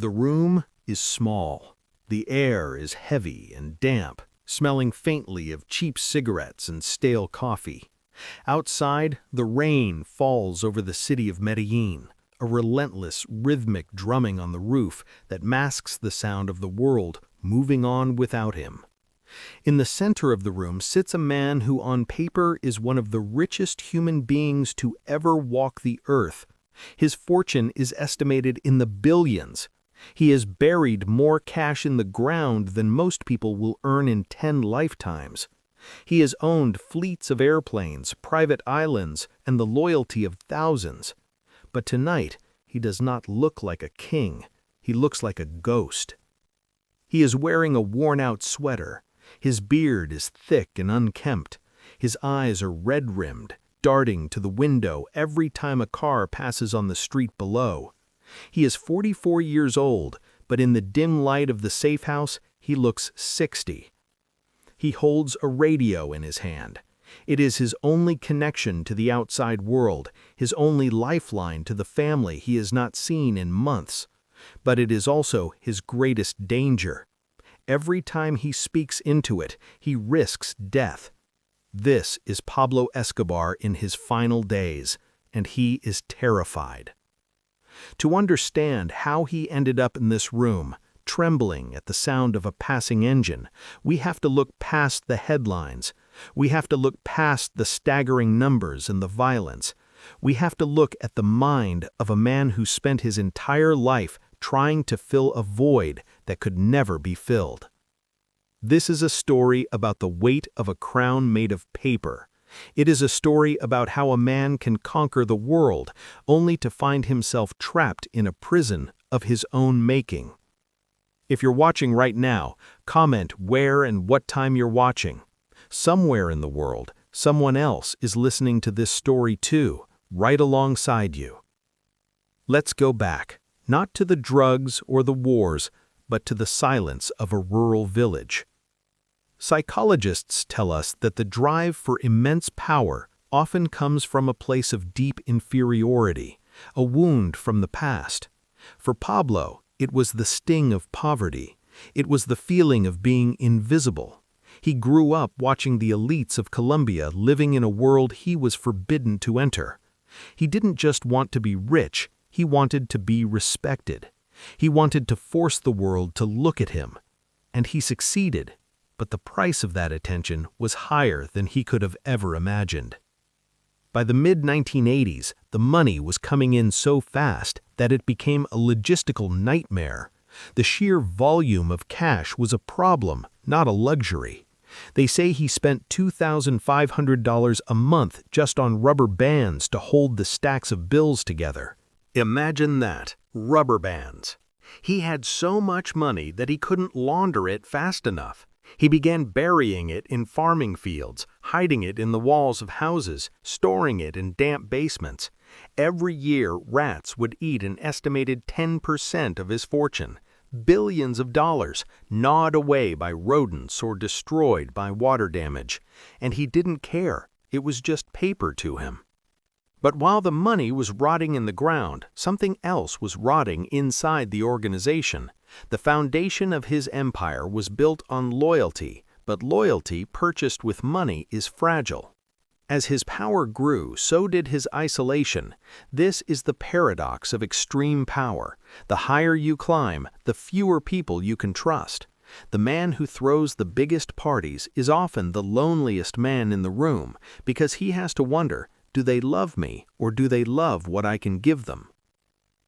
The room is small. The air is heavy and damp, smelling faintly of cheap cigarettes and stale coffee. Outside, the rain falls over the city of Medellín, a relentless, rhythmic drumming on the roof that masks the sound of the world moving on without him. In the center of the room sits a man who on paper is one of the richest human beings to ever walk the earth. His fortune is estimated in the billions. He has buried more cash in the ground than most people will earn in 10 lifetimes. He has owned fleets of airplanes, private islands, and the loyalty of thousands. But tonight, he does not look like a king. He looks like a ghost. He is wearing a worn-out sweater. His beard is thick and unkempt. His eyes are red-rimmed, darting to the window every time a car passes on the street below. He is 44 years old, but in the dim light of the safe house, he looks 60. He holds a radio in his hand. It is his only connection to the outside world, his only lifeline to the family he has not seen in months. But it is also his greatest danger. Every time he speaks into it, he risks death. This is Pablo Escobar in his final days, and he is terrified. To understand how he ended up in this room, trembling at the sound of a passing engine, we have to look past the headlines. We have to look past the staggering numbers and the violence. We have to look at the mind of a man who spent his entire life trying to fill a void that could never be filled. This is a story about the weight of a crown made of paper. It is a story about how a man can conquer the world only to find himself trapped in a prison of his own making. If you're watching right now, comment where and what time you're watching. Somewhere in the world, someone else is listening to this story too, right alongside you. Let's go back. Not to the drugs or the wars, but to the silence of a rural village. Psychologists tell us that the drive for immense power often comes from a place of deep inferiority, a wound from the past. For Pablo, it was the sting of poverty. It was the feeling of being invisible. He grew up watching the elites of Colombia living in a world he was forbidden to enter. He didn't just want to be rich, he wanted to be respected. He wanted to force the world to look at him. And he succeeded, but the price of that attention was higher than he could have ever imagined. By the mid-1980s, the money was coming in so fast that it became a logistical nightmare. The sheer volume of cash was a problem, not a luxury. They say he spent $2,500 a month just on rubber bands to hold the stacks of bills together. Imagine that, rubber bands. He had so much money that he couldn't launder it fast enough. He began burying it in farming fields, hiding it in the walls of houses, storing it in damp basements. Every year, rats would eat an estimated 10% of his fortune. Billions of dollars, gnawed away by rodents or destroyed by water damage. And he didn't care. It was just paper to him. But while the money was rotting in the ground, something else was rotting inside the organization. The foundation of his empire was built on loyalty, but loyalty purchased with money is fragile. As his power grew, so did his isolation. This is the paradox of extreme power. The higher you climb, the fewer people you can trust. The man who throws the biggest parties is often the loneliest man in the room because he has to wonder, do they love me, or do they love what I can give them?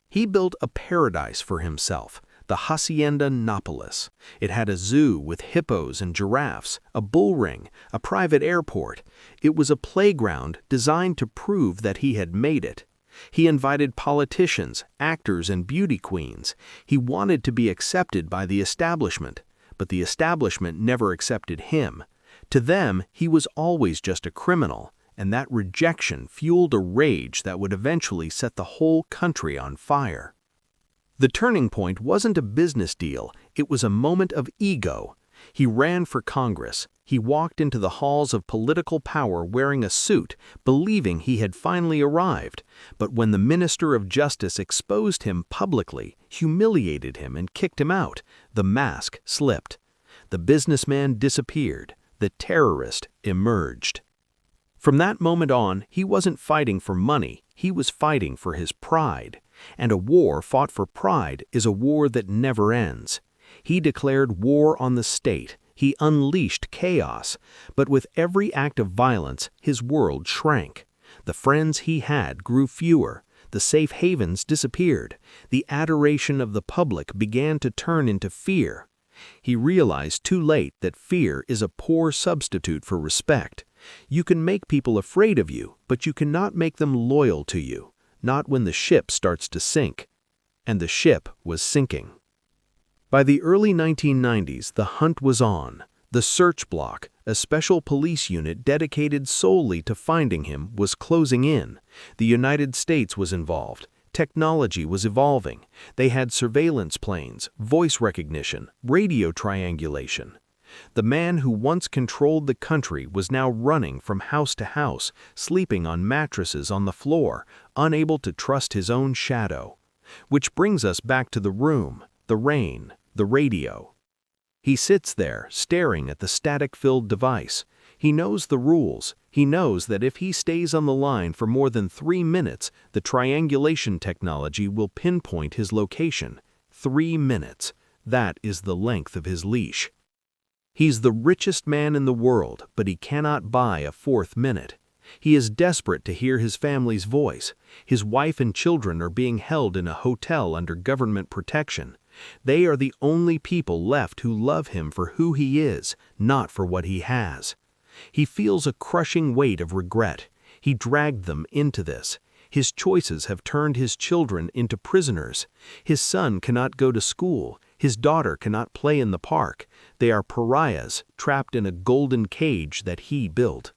He built a paradise for himself, the Hacienda Nápoles. It had a zoo with hippos and giraffes, a bull ring, a private airport. It was a playground designed to prove that he had made it. He invited politicians, actors, and beauty queens. He wanted to be accepted by the establishment, but the establishment never accepted him. To them, he was always just a criminal. And that rejection fueled a rage that would eventually set the whole country on fire. The turning point wasn't a business deal, it was a moment of ego. He ran for Congress. He walked into the halls of political power wearing a suit, believing he had finally arrived. But when the Minister of Justice exposed him publicly, humiliated him, and kicked him out, the mask slipped. The businessman disappeared. The terrorist emerged. From that moment on, he wasn't fighting for money, he was fighting for his pride. And a war fought for pride is a war that never ends. He declared war on the state. He unleashed chaos. But with every act of violence, his world shrank. The friends he had grew fewer. The safe havens disappeared. The adoration of the public began to turn into fear. He realized too late that fear is a poor substitute for respect. You can make people afraid of you, but you cannot make them loyal to you, not when the ship starts to sink. And the ship was sinking. By the early 1990s, the hunt was on. The search block, a special police unit dedicated solely to finding him, was closing in. The United States was involved. Technology was evolving. They had surveillance planes, voice recognition, radio triangulation. The man who once controlled the country was now running from house to house, sleeping on mattresses on the floor, unable to trust his own shadow. Which brings us back to the room, the rain, the radio. He sits there, staring at the static-filled device. He knows the rules. He knows that if he stays on the line for more than 3 minutes, the triangulation technology will pinpoint his location. 3 minutes. That is the length of his leash. He's the richest man in the world, but he cannot buy a 4th minute. He is desperate to hear his family's voice. His wife and children are being held in a hotel under government protection. They are the only people left who love him for who he is, not for what he has. He feels a crushing weight of regret. He dragged them into this. His choices have turned his children into prisoners. His son cannot go to school. His daughter cannot play in the park. They are pariahs, trapped in a golden cage that he built.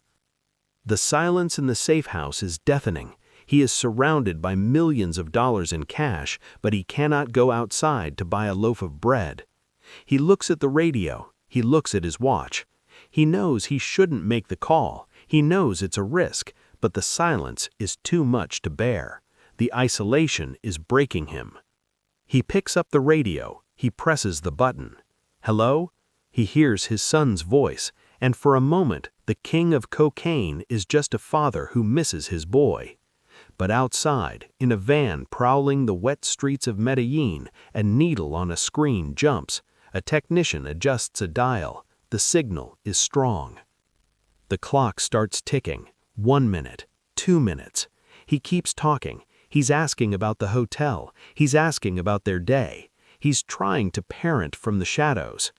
The silence in the safe house is deafening. He is surrounded by millions of dollars in cash, but he cannot go outside to buy a loaf of bread. He looks at the radio. He looks at his watch. He knows he shouldn't make the call. He knows it's a risk, but the silence is too much to bear. The isolation is breaking him. He picks up the radio. He presses the button. Hello? He hears his son's voice, and for a moment, the king of cocaine is just a father who misses his boy. But outside, in a van prowling the wet streets of Medellín, a needle on a screen jumps. A technician adjusts a dial. The signal is strong. The clock starts ticking. 1 minute, 2 minutes. He keeps talking. He's asking about the hotel. He's asking about their day. He's trying to parent from the shadows.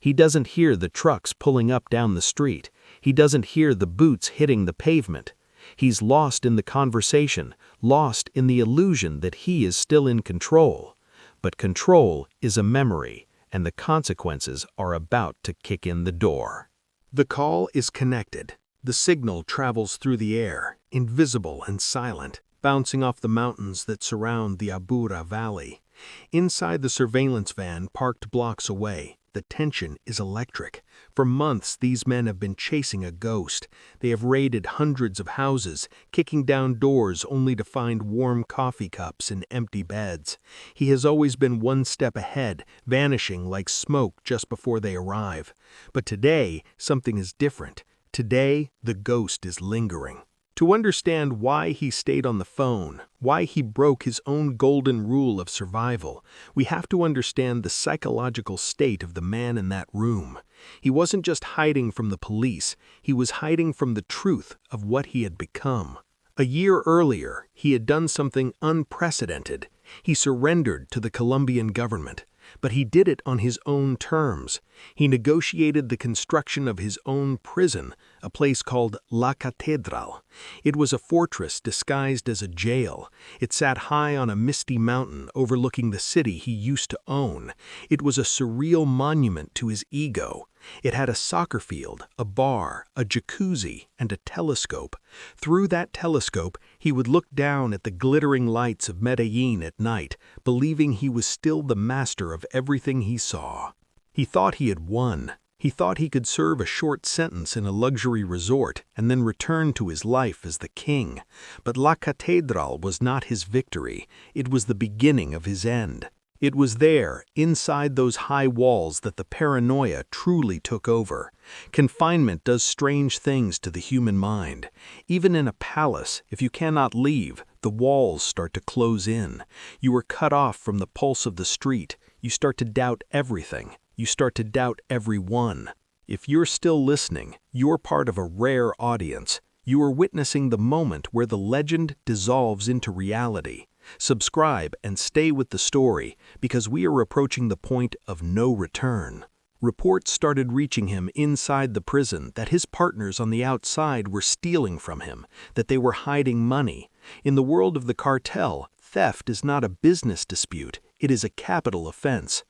He doesn't hear the trucks pulling up down the street. He doesn't hear the boots hitting the pavement. He's lost in the conversation, lost in the illusion that he is still in control. But control is a memory, and the consequences are about to kick in the door. The call is connected. The signal travels through the air, invisible and silent, bouncing off the mountains that surround the Abura Valley. Inside the surveillance van parked blocks away, the tension is electric. For months, these men have been chasing a ghost. They have raided hundreds of houses, kicking down doors only to find warm coffee cups and empty beds. He has always been one step ahead, vanishing like smoke just before they arrive. But today, something is different. Today, the ghost is lingering. To understand why he stayed on the phone, why he broke his own golden rule of survival, we have to understand the psychological state of the man in that room. He wasn't just hiding from the police, he was hiding from the truth of what he had become. A year earlier, he had done something unprecedented. He surrendered to the Colombian government. But he did it on his own terms. He negotiated the construction of his own prison, a place called La Catedral. It was a fortress disguised as a jail. It sat high on a misty mountain overlooking the city he used to own. It was a surreal monument to his ego. It had a soccer field, a bar, a jacuzzi, and a telescope. Through that telescope, he would look down at the glittering lights of Medellín at night, believing he was still the master of everything he saw. He thought he had won. He thought he could serve a short sentence in a luxury resort and then return to his life as the king. But La Catedral was not his victory, it was the beginning of his end. It was there, inside those high walls, that the paranoia truly took over. Confinement does strange things to the human mind. Even in a palace, if you cannot leave, the walls start to close in. You are cut off from the pulse of the street. You start to doubt everything. You start to doubt everyone. If you're still listening, you're part of a rare audience. You are witnessing the moment where the legend dissolves into reality. Subscribe and stay with the story, because we are approaching the point of no return. Reports started reaching him inside the prison that his partners on the outside were stealing from him, that they were hiding money. In the world of the cartel, theft is not a business dispute, it is a capital offense.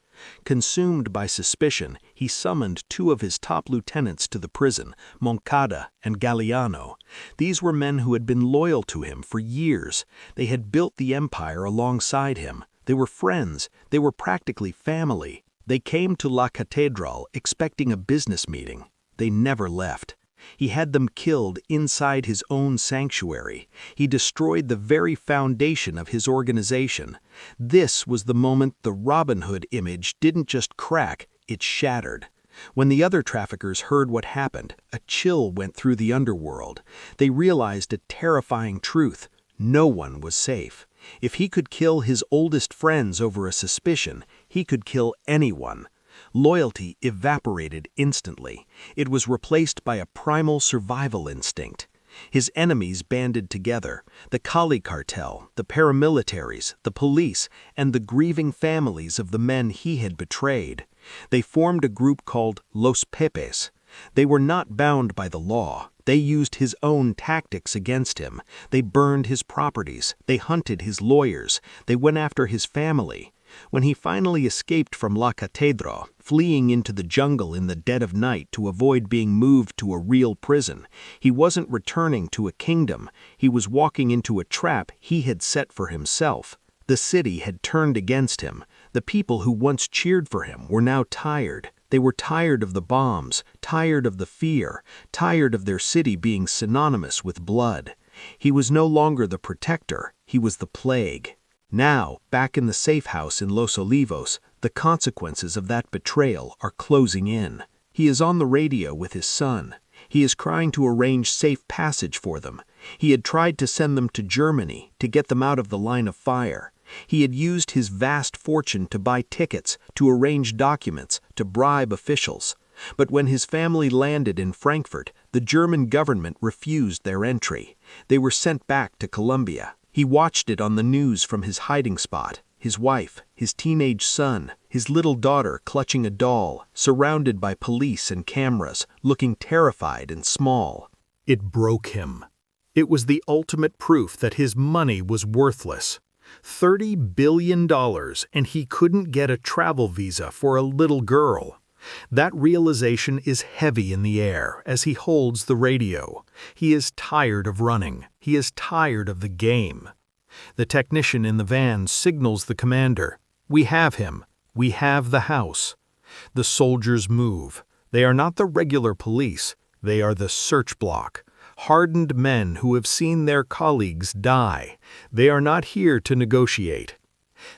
Consumed by suspicion, he summoned two of his top lieutenants to the prison, Moncada and Galeano. These were men who had been loyal to him for years. They had built the empire alongside him. They were friends. They were practically family. They came to La Catedral expecting a business meeting. They never left. He had them killed inside his own sanctuary. He destroyed the very foundation of his organization. This was the moment the Robin Hood image didn't just crack, it shattered. When the other traffickers heard what happened, a chill went through the underworld. They realized a terrifying truth: no one was safe. If he could kill his oldest friends over a suspicion, he could kill anyone. Loyalty evaporated instantly. It was replaced by a primal survival instinct. His enemies banded together: the Cali cartel, the paramilitaries, the police, and the grieving families of the men he had betrayed. They formed a group called Los Pepes. They were not bound by the law. They used his own tactics against him. They burned his properties. They hunted his lawyers. They went after his family. When he finally escaped from La Catedral, fleeing into the jungle in the dead of night to avoid being moved to a real prison, he wasn't returning to a kingdom. He was walking into a trap he had set for himself. The city had turned against him. The people who once cheered for him were now tired. They were tired of the bombs, tired of the fear, tired of their city being synonymous with blood. He was no longer the protector, he was the plague. Now, back in the safe house in Los Olivos, the consequences of that betrayal are closing in. He is on the radio with his son. He is trying to arrange safe passage for them. He had tried to send them to Germany to get them out of the line of fire. He had used his vast fortune to buy tickets, to arrange documents, to bribe officials. But when his family landed in Frankfurt, the German government refused their entry. They were sent back to Colombia. He watched it on the news from his hiding spot: his wife, his teenage son, his little daughter clutching a doll, surrounded by police and cameras, looking terrified and small. It broke him. It was the ultimate proof that his money was worthless. $30 billion, and he couldn't get a travel visa for a little girl. That realization is heavy in the air as he holds the radio. He is tired of running. He is tired of the game. The technician in the van signals the commander. We have him. We have the house. The soldiers move. They are not the regular police. They are the search block. Hardened men who have seen their colleagues die. They are not here to negotiate.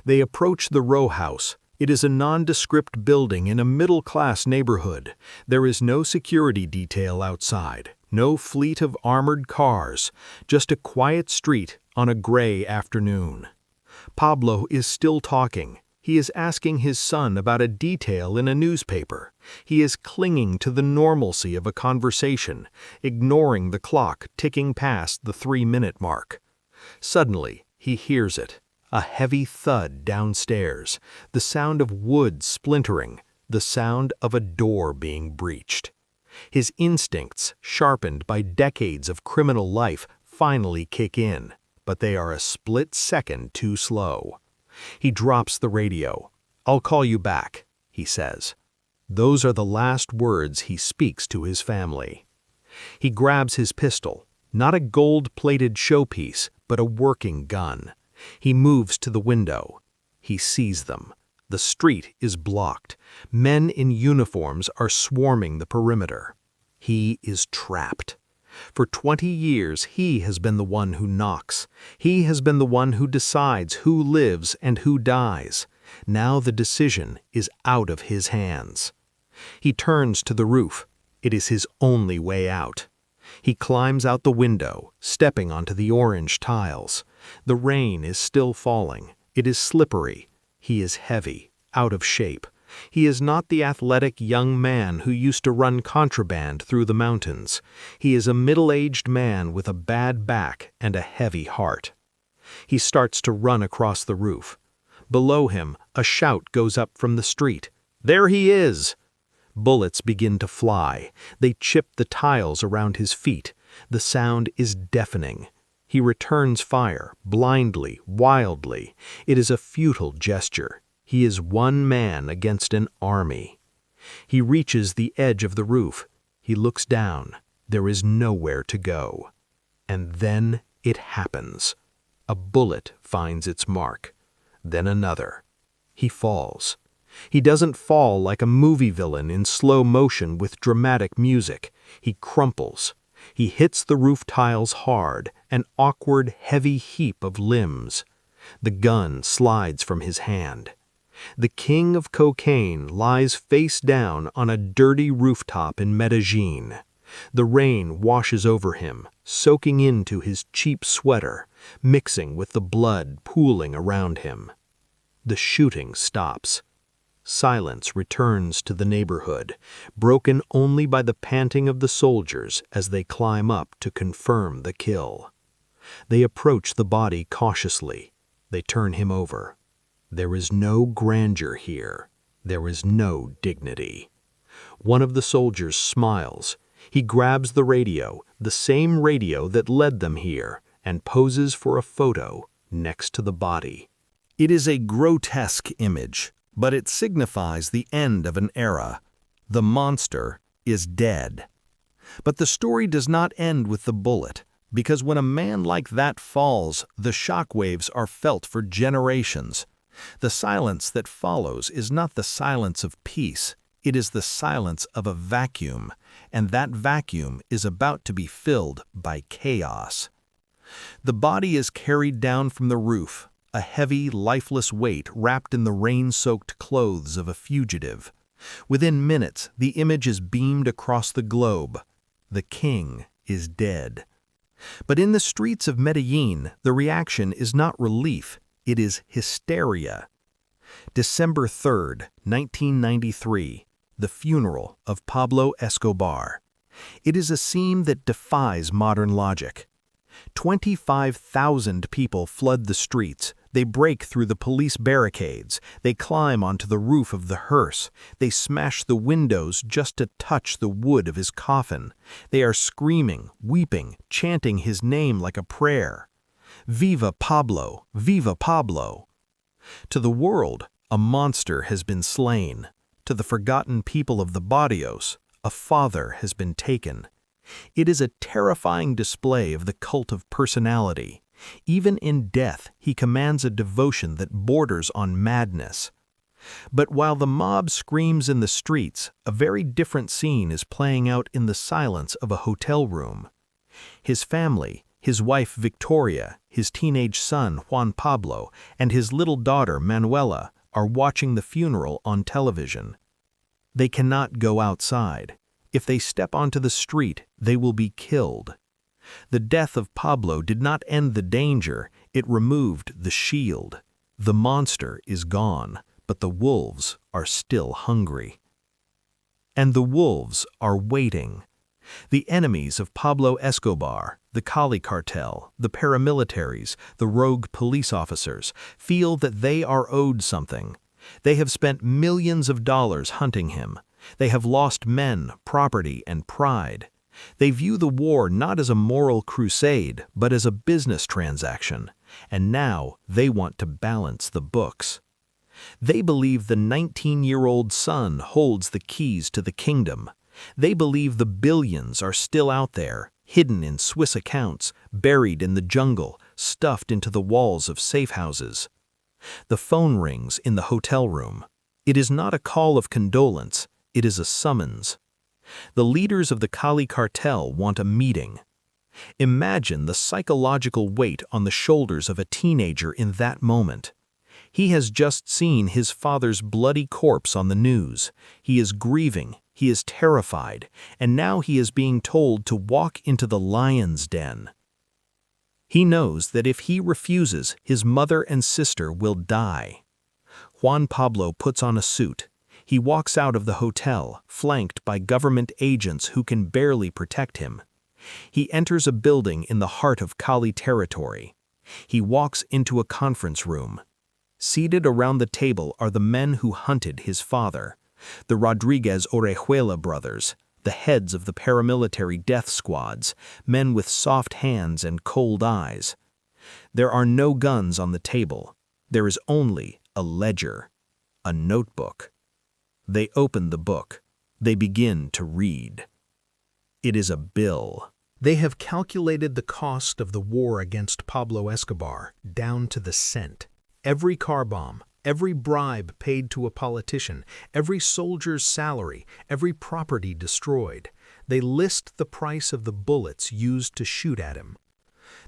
They approach the row house. It is a nondescript building in a middle-class neighborhood. There is no security detail outside, no fleet of armored cars, just a quiet street on a gray afternoon. Pablo is still talking. He is asking his son about a detail in a newspaper. He is clinging to the normalcy of a conversation, ignoring the clock ticking past the 3-minute mark. Suddenly, he hears it. A heavy thud downstairs, the sound of wood splintering, the sound of a door being breached. His instincts, sharpened by decades of criminal life, finally kick in, but they are a split second too slow. He drops the radio. "I'll call you back," he says. Those are the last words he speaks to his family. He grabs his pistol, not a gold-plated showpiece, but a working gun. He moves to the window. He sees them. The street is blocked. Men in uniforms are swarming the perimeter. He is trapped. For 20 years, he has been the one who knocks. He has been the one who decides who lives and who dies. Now the decision is out of his hands. He turns to the roof. It is his only way out. He climbs out the window, stepping onto the orange tiles. The rain is still falling. It is slippery. He is heavy, out of shape. He is not the athletic young man who used to run contraband through the mountains. He is a middle-aged man with a bad back and a heavy heart. He starts to run across the roof. Below him, a shout goes up from the street. "There he is!" Bullets begin to fly. They chip the tiles around his feet. The sound is deafening. He returns fire, blindly, wildly. It is a futile gesture. He is one man against an army. He reaches the edge of the roof. He looks down. There is nowhere to go. And then it happens. A bullet finds its mark. Then another. He falls. He doesn't fall like a movie villain in slow motion with dramatic music. He crumples. He hits the roof tiles hard, an awkward, heavy heap of limbs. The gun slides from his hand. The king of cocaine lies face down on a dirty rooftop in Medellín. The rain washes over him, soaking into his cheap sweater, mixing with the blood pooling around him. The shooting stops. Silence returns to the neighborhood, broken only by the panting of the soldiers as they climb up to confirm the kill. They approach the body cautiously. They turn him over. There is no grandeur here. There is no dignity. One of the soldiers smiles. He grabs the radio, the same radio that led them here, and poses for a photo next to the body. It is a grotesque image, but it signifies the end of an era. The monster is dead. But the story does not end with the bullet, because when a man like that falls, the shockwaves are felt for generations. The silence that follows is not the silence of peace, it is the silence of a vacuum, and that vacuum is about to be filled by chaos. The body is carried down from the roof, a heavy, lifeless weight wrapped in the rain-soaked clothes of a fugitive. Within minutes, the image is beamed across the globe. The king is dead. But in the streets of Medellín, the reaction is not relief, it is hysteria. December 3rd, 1993, the funeral of Pablo Escobar. It is a scene that defies modern logic. 25,000 people flood the streets. They break through the police barricades. They climb onto the roof of the hearse. They smash the windows just to touch the wood of his coffin. They are screaming, weeping, chanting his name like a prayer. Viva Pablo! Viva Pablo! To the world, a monster has been slain. To the forgotten people of the barrios, a father has been taken. It is a terrifying display of the cult of personality. Even in death, he commands a devotion that borders on madness. But while the mob screams in the streets, a very different scene is playing out in the silence of a hotel room. His family, his wife Victoria, his teenage son Juan Pablo, and his little daughter Manuela are watching the funeral on television. They cannot go outside. If they step onto the street, they will be killed. The death of Pablo did not end the danger, it removed the shield. The monster is gone, but the wolves are still hungry. And the wolves are waiting. The enemies of Pablo Escobar, the Cali cartel, the paramilitaries, the rogue police officers, feel that they are owed something. They have spent millions of dollars hunting him. They have lost men, property, and pride. They view the war not as a moral crusade, but as a business transaction. And now they want to balance the books. They believe the 19-year-old son holds the keys to the kingdom. They believe the billions are still out there, hidden in Swiss accounts, buried in the jungle, stuffed into the walls of safe houses. The phone rings in the hotel room. It is not a call of condolence, it is a summons. The leaders of the Cali cartel want a meeting. Imagine the psychological weight on the shoulders of a teenager in that moment. He has just seen his father's bloody corpse on the news. He is grieving, he is terrified, and now he is being told to walk into the lion's den. He knows that if he refuses, his mother and sister will die. Juan Pablo puts on a suit. He walks out of the hotel, flanked by government agents who can barely protect him. He enters a building in the heart of Cali territory. He walks into a conference room. Seated around the table are the men who hunted his father, the Rodriguez Orejuela brothers, the heads of the paramilitary death squads, men with soft hands and cold eyes. There are no guns on the table. There is only a ledger, a notebook. They open the book. They begin to read. It is a bill. They have calculated the cost of the war against Pablo Escobar down to the cent. Every car bomb, every bribe paid to a politician, every soldier's salary, every property destroyed. They list the price of the bullets used to shoot at him.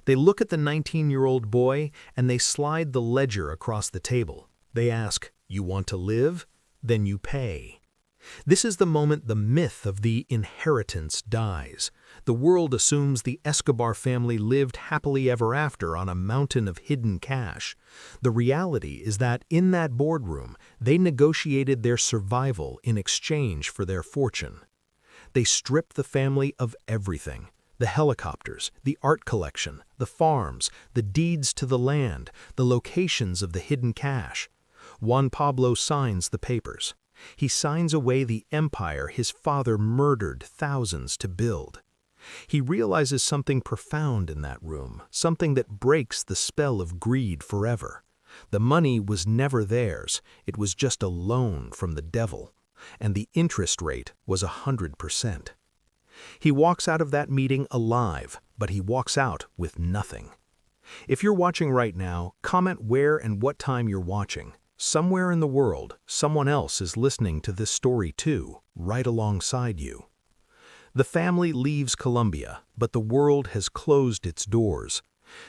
They look at the 19-year-old boy and they slide the ledger across the table. They ask, "You want to live? Then you pay." This is the moment the myth of the inheritance dies. The world assumes the Escobar family lived happily ever after on a mountain of hidden cash. The reality is that in that boardroom, they negotiated their survival in exchange for their fortune. They stripped the family of everything: the helicopters, the art collection, the farms, the deeds to the land, the locations of the hidden cash. Juan Pablo signs the papers. He signs away the empire his father murdered thousands to build. He realizes something profound in that room, something that breaks the spell of greed forever. The money was never theirs, it was just a loan from the devil, and the interest rate was 100%. He walks out of that meeting alive, but he walks out with nothing. If you're watching right now, comment where and what time you're watching. Somewhere in the world, someone else is listening to this story too, right alongside you. The family leaves Colombia, but the world has closed its doors.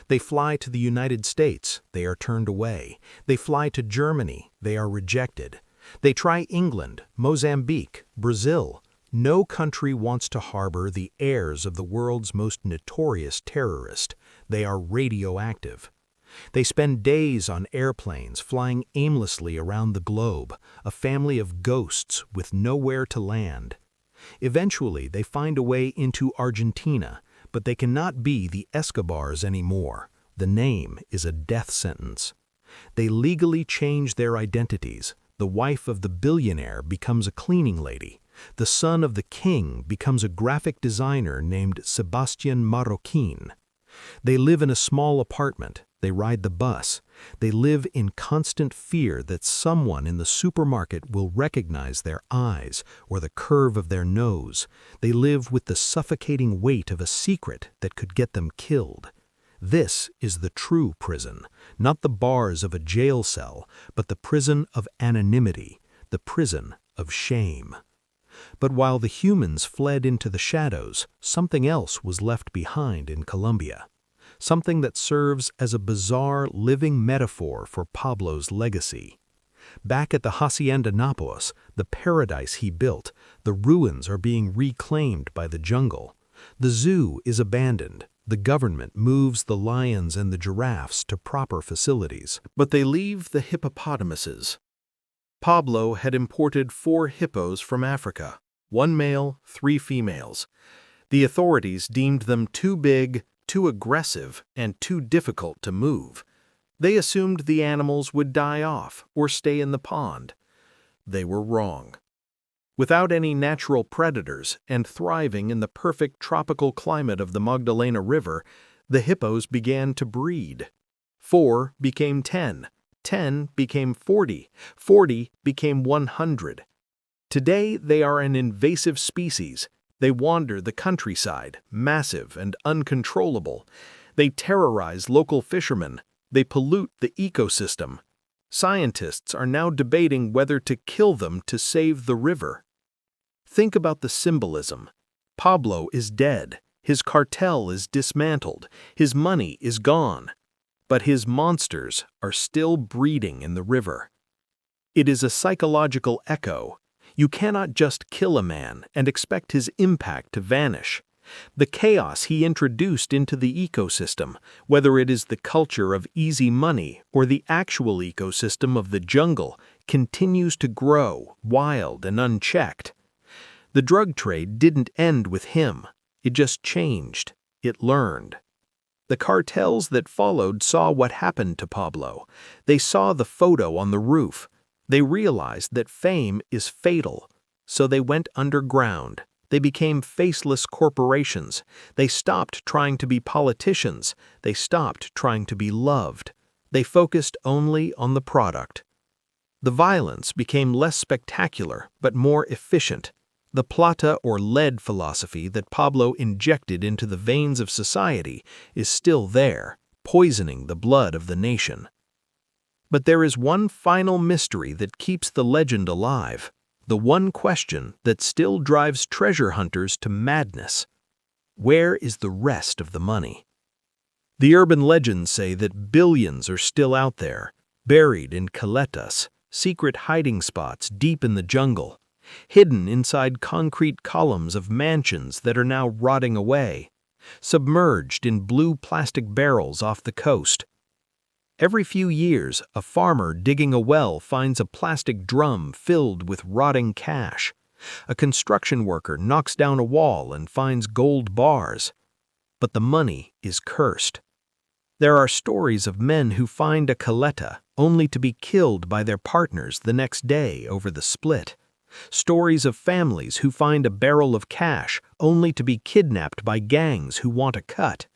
They fly to the United States, they are turned away. They fly to Germany, they are rejected. They try England, Mozambique, Brazil. No country wants to harbor the heirs of the world's most notorious terrorist. They are radioactive. They spend days on airplanes flying aimlessly around the globe, a family of ghosts with nowhere to land. Eventually, they find a way into Argentina, but they cannot be the Escobars anymore. The name is a death sentence. They legally change their identities. The wife of the billionaire becomes a cleaning lady. The son of the king becomes a graphic designer named Sebastian Marroquin. They live in a small apartment. They ride the bus. They live in constant fear that someone in the supermarket will recognize their eyes or the curve of their nose. They live with the suffocating weight of a secret that could get them killed. This is the true prison, not the bars of a jail cell, but the prison of anonymity, the prison of shame. But while the humans fled into the shadows, something else was left behind in Colombia. Something that serves as a bizarre living metaphor for Pablo's legacy. Back at the Hacienda Nápoles, the paradise he built, the ruins are being reclaimed by the jungle. The zoo is abandoned. The government moves the lions and the giraffes to proper facilities, but they leave the hippopotamuses. Pablo had imported 4 hippos from Africa, 1 male, 3 females. The authorities deemed them too big, too aggressive, and too difficult to move. They assumed the animals would die off or stay in the pond. They were wrong. Without any natural predators and thriving in the perfect tropical climate of the Magdalena River, the hippos began to breed. 4 became 10, 10 became 40, 40 became 100. Today they are an invasive species. They wander the countryside, massive and uncontrollable. They terrorize local fishermen. They pollute the ecosystem. Scientists are now debating whether to kill them to save the river. Think about the symbolism. Pablo is dead, his cartel is dismantled, his money is gone, but his monsters are still breeding in the river. It is a psychological echo. You cannot just kill a man and expect his impact to vanish. The chaos he introduced into the ecosystem, whether it is the culture of easy money or the actual ecosystem of the jungle, continues to grow, wild and unchecked. The drug trade didn't end with him. It just changed. It learned. The cartels that followed saw what happened to Pablo. They saw the photo on the roof. They realized that fame is fatal, so they went underground. They became faceless corporations. They stopped trying to be politicians. They stopped trying to be loved. They focused only on the product. The violence became less spectacular, but more efficient. The plata or lead philosophy that Pablo injected into the veins of society is still there, poisoning the blood of the nation. But there is one final mystery that keeps the legend alive. The one question that still drives treasure hunters to madness. Where is the rest of the money? The urban legends say that billions are still out there, buried in caletas, secret hiding spots deep in the jungle, hidden inside concrete columns of mansions that are now rotting away, submerged in blue plastic barrels off the coast. Every few years, a farmer digging a well finds a plastic drum filled with rotting cash. A construction worker knocks down a wall and finds gold bars. But the money is cursed. There are stories of men who find a caleta only to be killed by their partners the next day over the split. Stories of families who find a barrel of cash only to be kidnapped by gangs who want a cut.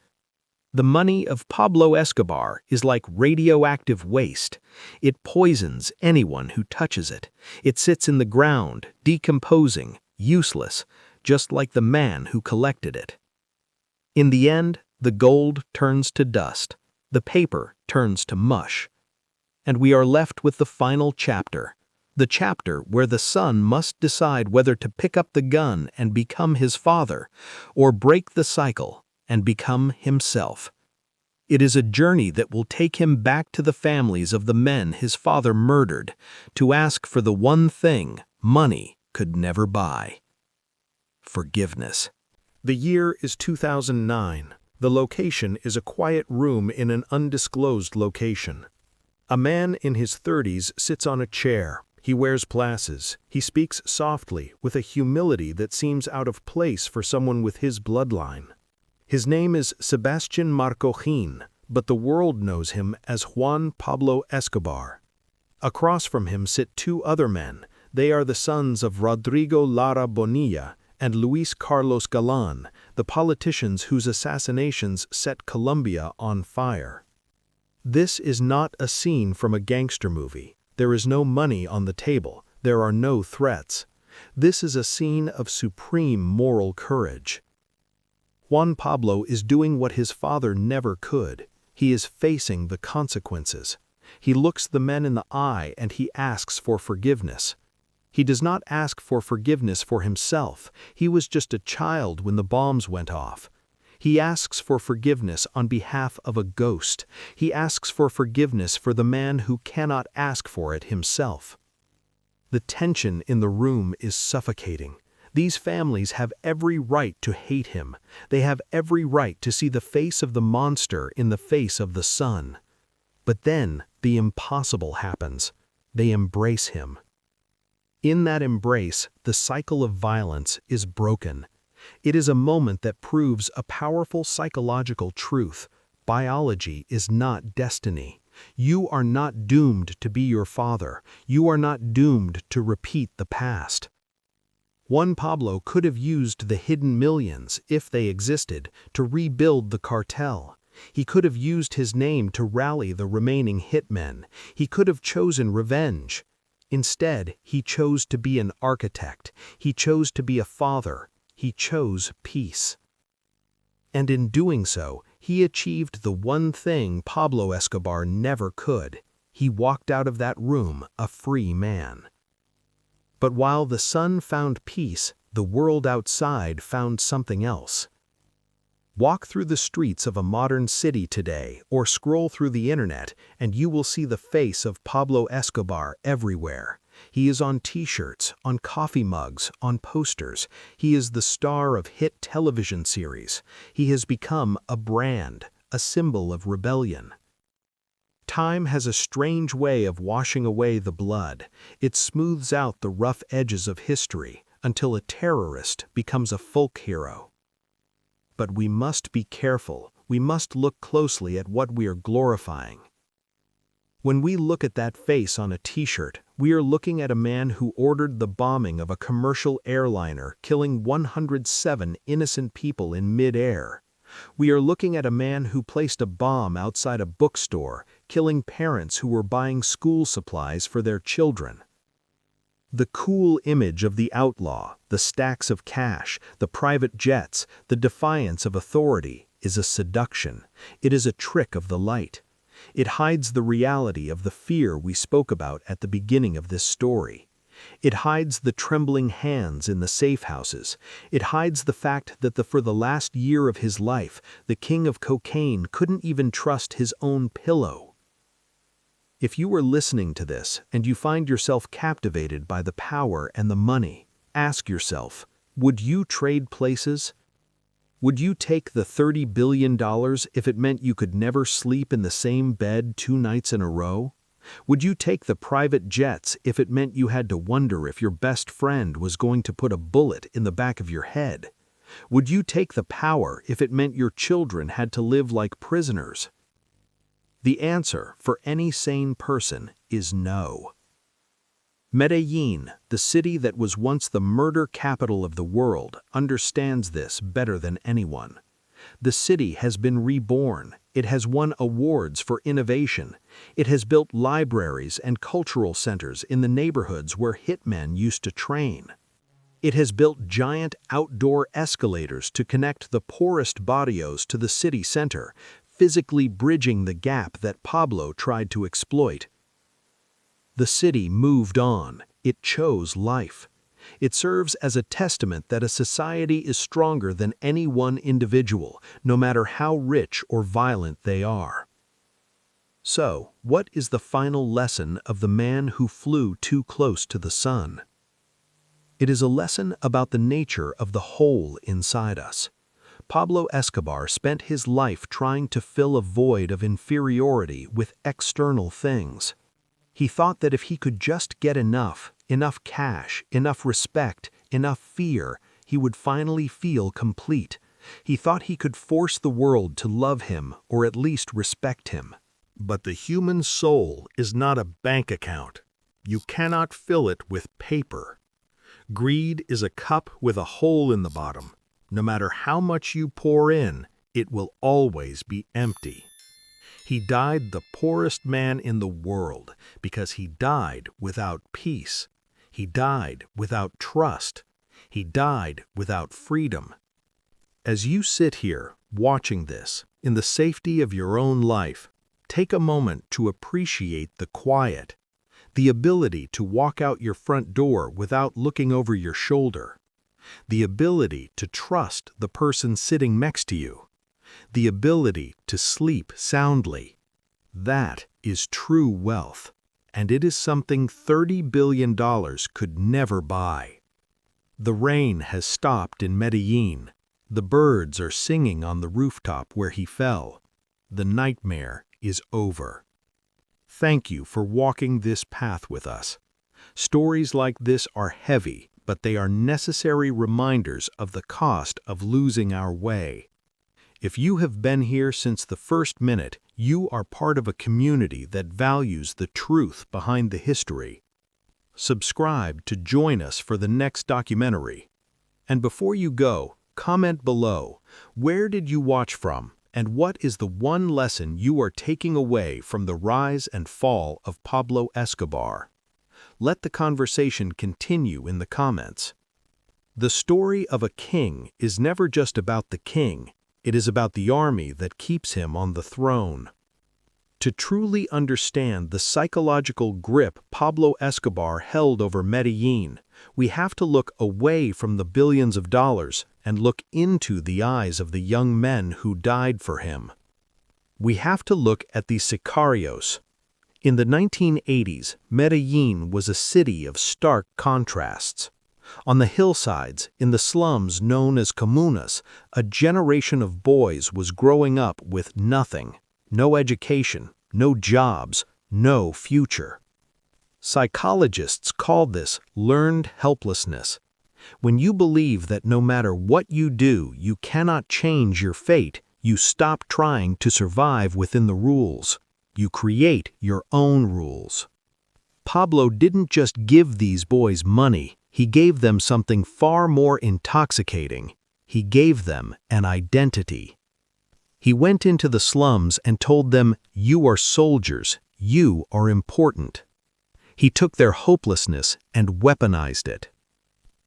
The money of Pablo Escobar is like radioactive waste. It poisons anyone who touches it. It sits in the ground, decomposing, useless, just like the man who collected it. In the end, the gold turns to dust, the paper turns to mush, and we are left with the final chapter, the chapter where the son must decide whether to pick up the gun and become his father, or break the cycle and become himself. It is a journey that will take him back to the families of the men his father murdered, to ask for the one thing money could never buy: forgiveness. The year is 2009. The location is a quiet room in an undisclosed location. A man in his 30s sits on a chair. He wears glasses. He speaks softly, with a humility that seems out of place for someone with his bloodline. His name is Sebastian Marcojin, but the world knows him as Juan Pablo Escobar. Across from him sit two other men. They are the sons of Rodrigo Lara Bonilla and Luis Carlos Galan, the politicians whose assassinations set Colombia on fire. This is not a scene from a gangster movie. There is no money on the table. There are no threats. This is a scene of supreme moral courage. Juan Pablo is doing what his father never could. He is facing the consequences. He looks the men in the eye and he asks for forgiveness. He does not ask for forgiveness for himself. He was just a child when the bombs went off. He asks for forgiveness on behalf of a ghost. He asks for forgiveness for the man who cannot ask for it himself. The tension in the room is suffocating. These families have every right to hate him. They have every right to see the face of the monster in the face of the son. But then the impossible happens. They embrace him. In that embrace, the cycle of violence is broken. It is a moment that proves a powerful psychological truth. Biology is not destiny. You are not doomed to be your father. You are not doomed to repeat the past. Juan Pablo could have used the hidden millions, if they existed, to rebuild the cartel. He could have used his name to rally the remaining hitmen. He could have chosen revenge. Instead, he chose to be an architect. He chose to be a father. He chose peace. And in doing so, he achieved the one thing Pablo Escobar never could. he walked out of that room a free man. But while the sun found peace, the world outside found something else. Walk through the streets of a modern city today or scroll through the internet and you will see the face of Pablo Escobar everywhere. He is on t-shirts, on coffee mugs, on posters. He is the star of hit television series. He has become a brand, a symbol of rebellion. Time has a strange way of washing away the blood. It smooths out the rough edges of history until a terrorist becomes a folk hero. But we must be careful. We must look closely at what we are glorifying. When we look at that face on a t-shirt, we are looking at a man who ordered the bombing of a commercial airliner, killing 107 innocent people in mid-air. We are looking at a man who placed a bomb outside a bookstore, killing parents who were buying school supplies for their children. The cool image of the outlaw, the stacks of cash, the private jets, the defiance of authority, is a seduction. It is a trick of the light. It hides the reality of the fear we spoke about at the beginning of this story. It hides the trembling hands in the safe houses. It hides the fact that for the last year of his life, the king of cocaine couldn't even trust his own pillow. If you are listening to this and you find yourself captivated by the power and the money, ask yourself, would you trade places? Would you take the $30 billion if it meant you could never sleep in the same bed 2 nights in a row? Would you take the private jets if it meant you had to wonder if your best friend was going to put a bullet in the back of your head? Would you take the power if it meant your children had to live like prisoners? The answer for any sane person is no. Medellín, the city that was once the murder capital of the world, understands this better than anyone. The city has been reborn. It has won awards for innovation. It has built libraries and cultural centers in the neighborhoods where hitmen used to train. It has built giant outdoor escalators to connect the poorest barrios to the city center, physically bridging the gap that Pablo tried to exploit. The city moved on. It chose life. It serves as a testament that a society is stronger than any one individual, no matter how rich or violent they are. So, what is the final lesson of the man who flew too close to the sun? It is a lesson about the nature of the hole inside us. Pablo Escobar spent his life trying to fill a void of inferiority with external things. He thought that if he could just get enough cash, enough respect, enough fear, he would finally feel complete. He thought he could force the world to love him or at least respect him. But the human soul is not a bank account. You cannot fill it with paper. Greed is a cup with a hole in the bottom. No matter how much you pour in, it will always be empty. He died the poorest man in the world because he died without peace. He died without trust. He died without freedom. As you sit here watching this in the safety of your own life, take a moment to appreciate the quiet, the ability to walk out your front door without looking over your shoulder, the ability to trust the person sitting next to you, the ability to sleep soundly. That is true wealth, and it is something $30 billion could never buy. The rain has stopped in Medellín. The birds are singing on the rooftop where he fell. The nightmare is over. Thank you for walking this path with us. Stories like this are heavy, but they are necessary reminders of the cost of losing our way. If you have been here since the first minute, you are part of a community that values the truth behind the history. Subscribe to join us for the next documentary. And before you go, comment below, where did you watch from, and what is the one lesson you are taking away from the rise and fall of Pablo Escobar? Let the conversation continue in the comments. The story of a king is never just about the king. It is about the army that keeps him on the throne. To truly understand the psychological grip Pablo Escobar held over Medellín, we have to look away from the billions of dollars and look into the eyes of the young men who died for him. We have to look at the sicarios. In the 1980s, Medellín was a city of stark contrasts. On the hillsides, in the slums known as comunas, a generation of boys was growing up with nothing. No education, no jobs, no future. Psychologists call this learned helplessness. When you believe that no matter what you do, you cannot change your fate, you stop trying to survive within the rules. You create your own rules. Pablo didn't just give these boys money, he gave them something far more intoxicating. He gave them an identity. He went into the slums and told them, "You are soldiers, you are important." He took their hopelessness and weaponized it.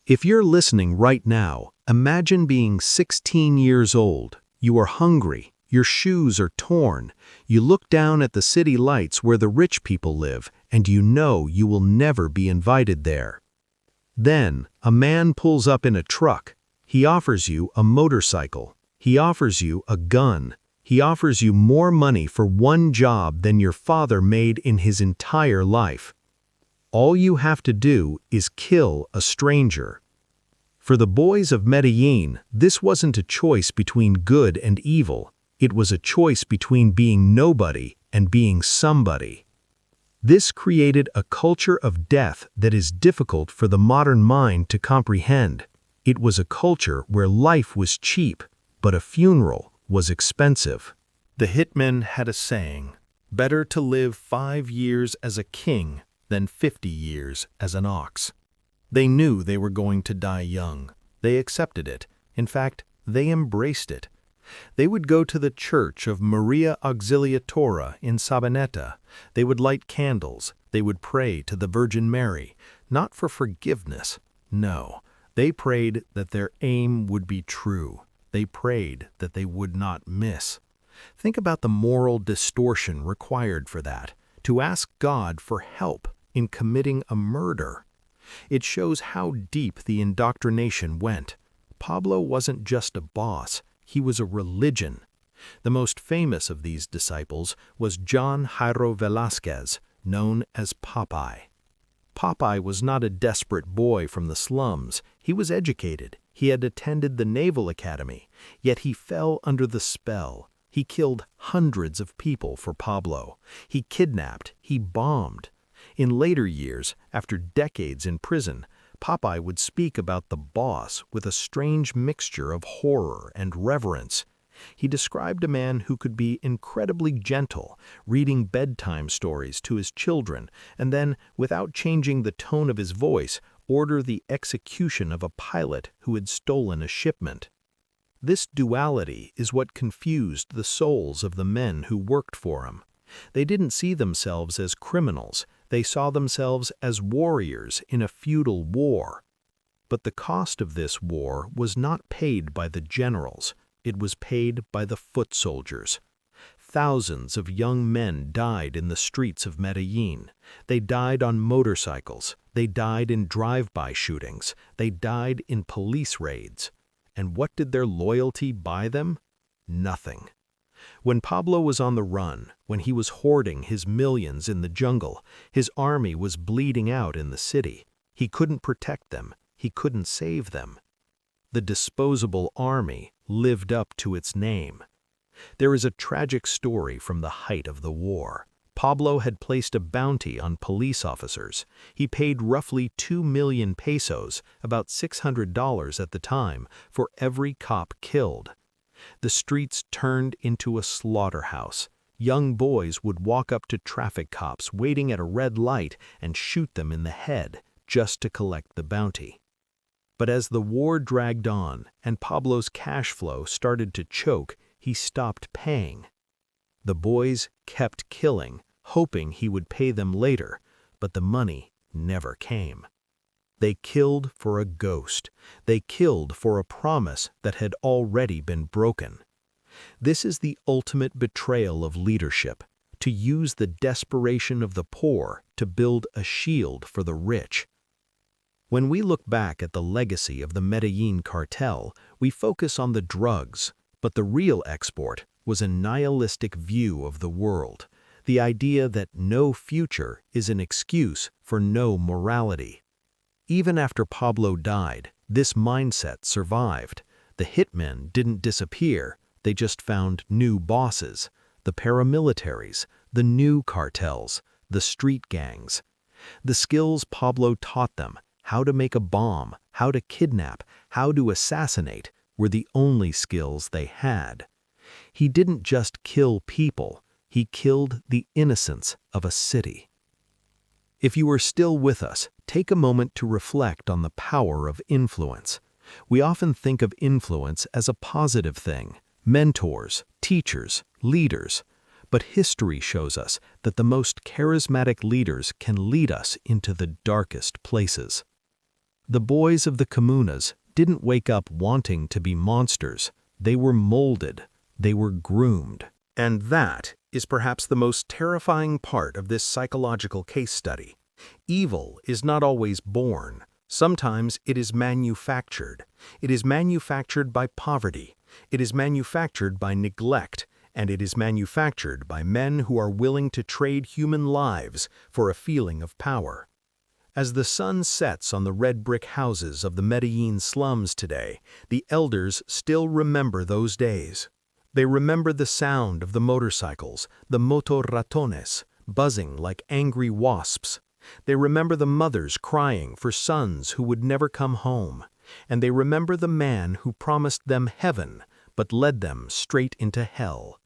If you're listening right now, imagine being 16 years old. You are hungry, your shoes are torn. You look down at the city lights where the rich people live, and you know you will never be invited there. Then, a man pulls up in a truck. He offers you a motorcycle. He offers you a gun. He offers you more money for one job than your father made in his entire life. All you have to do is kill a stranger. For the boys of Medellín, this wasn't a choice between good and evil. It was a choice between being nobody and being somebody. This created a culture of death that is difficult for the modern mind to comprehend. It was a culture where life was cheap, but a funeral was expensive. The hitmen had a saying, "Better to live 5 years as a king than 50 years as an ox." They knew they were going to die young. They accepted it. In fact, they embraced it. They would go to the church of Maria Auxiliatora in Sabaneta. They would light candles. They would pray to the Virgin Mary, not for forgiveness. No, they prayed that their aim would be true. They prayed that they would not miss. Think about the moral distortion required for that, to ask God for help in committing a murder. It shows how deep the indoctrination went. Pablo wasn't just a boss, he was a religion. The most famous of these disciples was John Jairo Velázquez, known as Popeye. Popeye was not a desperate boy from the slums. He was educated. He had attended the Naval Academy, yet he fell under the spell. He killed hundreds of people for Pablo. He kidnapped, he bombed. In later years, after decades in prison, Popeye would speak about the boss with a strange mixture of horror and reverence. He described a man who could be incredibly gentle, reading bedtime stories to his children, and then, without changing the tone of his voice, order the execution of a pilot who had stolen a shipment. This duality is what confused the souls of the men who worked for him. They didn't see themselves as criminals. They saw themselves as warriors in a feudal war. But the cost of this war was not paid by the generals. It was paid by the foot soldiers. Thousands of young men died in the streets of Medellín. They died on motorcycles. They died in drive-by shootings. They died in police raids. And what did their loyalty buy them? Nothing. When Pablo was on the run, when he was hoarding his millions in the jungle, his army was bleeding out in the city. He couldn't protect them. He couldn't save them. The disposable army lived up to its name. There is a tragic story from the height of the war. Pablo had placed a bounty on police officers. He paid roughly 2 million pesos, about $600 at the time, for every cop killed. The streets turned into a slaughterhouse. Young boys would walk up to traffic cops waiting at a red light and shoot them in the head just to collect the bounty. But as the war dragged on and Pablo's cash flow started to choke, he stopped paying. The boys kept killing, hoping he would pay them later, but the money never came. They killed for a ghost. They killed for a promise that had already been broken. This is the ultimate betrayal of leadership, to use the desperation of the poor to build a shield for the rich. When we look back at the legacy of the Medellín Cartel, we focus on the drugs, but the real export was a nihilistic view of the world, the idea that no future is an excuse for no morality. Even after Pablo died, this mindset survived. The hitmen didn't disappear, they just found new bosses, the paramilitaries, the new cartels, the street gangs. The skills Pablo taught them, how to make a bomb, how to kidnap, how to assassinate, were the only skills they had. He didn't just kill people, he killed the innocence of a city. If you are still with us, take a moment to reflect on the power of influence. We often think of influence as a positive thing, mentors, teachers, leaders. But history shows us that the most charismatic leaders can lead us into the darkest places. The boys of the comunas didn't wake up wanting to be monsters. They were molded. They were groomed. And that is perhaps the most terrifying part of this psychological case study. Evil is not always born. Sometimes it is manufactured. It is manufactured by poverty. It is manufactured by neglect. And it is manufactured by men who are willing to trade human lives for a feeling of power. As the sun sets on the red brick houses of the Medellín slums today, the elders still remember those days. They remember the sound of the motorcycles, the motorratones, buzzing like angry wasps. They remember the mothers crying for sons who would never come home. And they remember the man who promised them heaven, but led them straight into hell.